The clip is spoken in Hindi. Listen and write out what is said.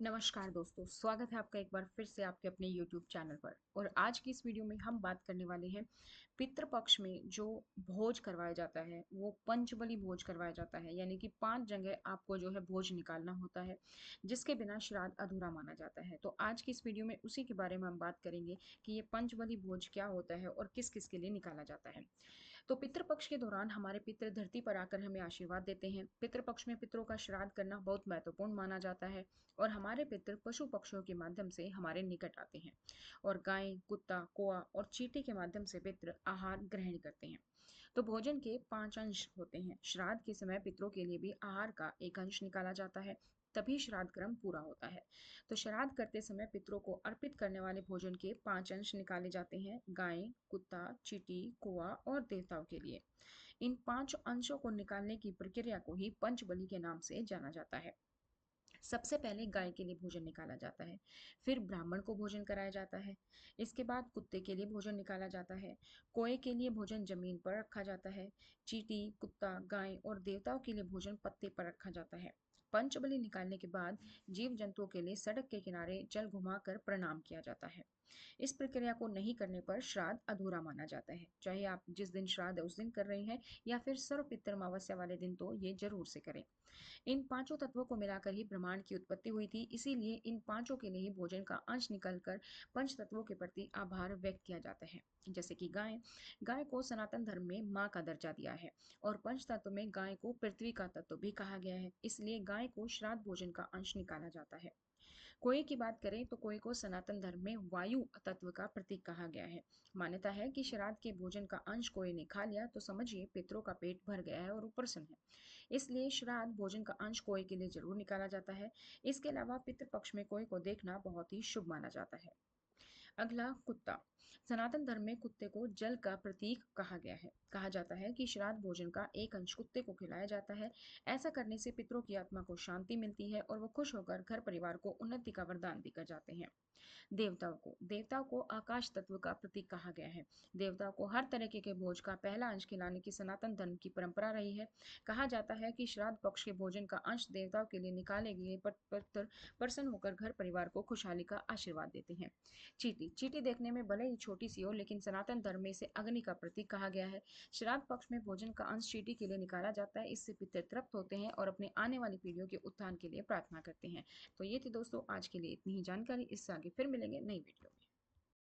नमस्कार दोस्तों, स्वागत है आपका एक बार फिर से आपके अपने YouTube चैनल पर। और आज की इस वीडियो में हम बात करने वाले हैं पितृपक्ष में जो भोज करवाया जाता है वो पंचबली भोज करवाया जाता है। यानी कि 5 जगह आपको जो है भोज निकालना होता है, जिसके बिना श्राद्ध अधूरा माना जाता है। तो आज की इस वीडियो में उसी के बारे में हम बात करेंगे कि ये पंचबली भोज क्या होता है और किस किस के लिए निकाला जाता है। तो पितृपक्ष के दौरान हमारे पितृ धरती पर आकर हमें आशीर्वाद देते हैं। पितृपक्ष में पितरों का श्राद्ध करना बहुत महत्वपूर्ण माना जाता है और हमारे पितृ पशु पक्षियों के माध्यम से हमारे निकट आते हैं और गाय, कुत्ता, कौआ और चींटी के माध्यम से पितृ आहार ग्रहण करते हैं। तो भोजन के 5 अंश होते हैं। श्राद्ध के समय पितरों के लिए भी आहार का एक अंश निकाला जाता है, तभी श्राद्ध क्रम पूरा होता है। तो श्राद्ध करते समय पितरों को अर्पित करने वाले भोजन के 5 अंश निकाले जाते हैं, गाय, कुत्ता, चींटी, कौआ और देवताओं के लिए। इन 5 अंशों को निकालने की प्रक्रिया को ही पंचबली के नाम से जाना जाता है। सबसे पहले गाय के लिए भोजन निकाला जाता है, फिर ब्राह्मण को भोजन कराया जाता है। इसके बाद कुत्ते के लिए भोजन निकाला जाता है, कोए के लिए भोजन जमीन पर रखा जाता है, चींटी, कुत्ता, गाय और देवताओं के लिए भोजन पत्ते पर रखा जाता है। पंचबलि निकालने के बाद जीव जंतुओं के लिए सड़क के किनारे जल घुमाकर प्रणाम किया जाता है। इस प्रक्रिया को नहीं करने पर श्राद्ध अधूरा माना जाता है। चाहे आप जिस दिन श्राद्ध है उस दिन कर रहे हैं या फिर सर्व पितृ अमावस्या वाले दिन, तो ये जरूर से करें। इन पांचों तत्वों को मिलाकर ही ब्रह्मांड की उत्पत्ति हुई थी, इसीलिए इन पांचों के लिए ही भोजन का अंश निकलकर पंच तत्वों के प्रति आभार व्यक्त किया जाता है। जैसे कि गाय, गाय को सनातन धर्म में माँ का दर्जा दिया है और पंच तत्व में गाय को पृथ्वी का तत्व भी कहा गया है, इसलिए गाय को श्राद्ध भोजन का अंश निकाला जाता है। कोए की बात करें तो कोए को सनातन धर्म में वायु तत्व का प्रतीक कहा गया है। मान्यता है कि श्राद्ध के भोजन का अंश कोए ने खा लिया तो समझिए पितरों का पेट भर गया है और वो प्रसन्न है। इसलिए श्राद्ध भोजन का अंश कोए के लिए जरूर निकाला जाता है। इसके अलावा पितृपक्ष में कोए को देखना बहुत ही शुभ माना जाता है। अगला, कुत्ता। सनातन धर्म में कुत्ते को जल का प्रतीक कहा गया है। कहा जाता है कि श्राद्ध भोजन का एक अंश कुत्ते को खिलाया जाता है। ऐसा करने से पितरों की आत्मा को शांति मिलती है और वो खुश होकर घर परिवार को उन्नति का वरदान देकर जाते हैं। देवताओं को आकाश तत्व का प्रतीक कहा गया है। देवताओं को हर तरीके के भोज का पहला अंश खिलाने की सनातन धर्म की परंपरा रही है। कहा जाता है कि श्राद्ध पक्ष के भोजन का अंश देवताओं के लिए निकाले गए पर प्रसन्न होकर घर परिवार को खुशहाली का आशीर्वाद देते हैं। चींटी, चींटी देखने में भले ही छोटी सी हो, लेकिन सनातन धर्म में इसे अग्नि का प्रतीक कहा गया है। श्राद्ध पक्ष में भोजन का अंश चींटी के लिए निकाला जाता है। इससे पितृ तृप्त होते हैं और अपने आने वाली पीढ़ियों के उत्थान के लिए प्रार्थना करते हैं। तो ये थी दोस्तों आज के लिए इतनी ही जानकारी। इससे आगे फिर मिलेंगे नई वीडियो में।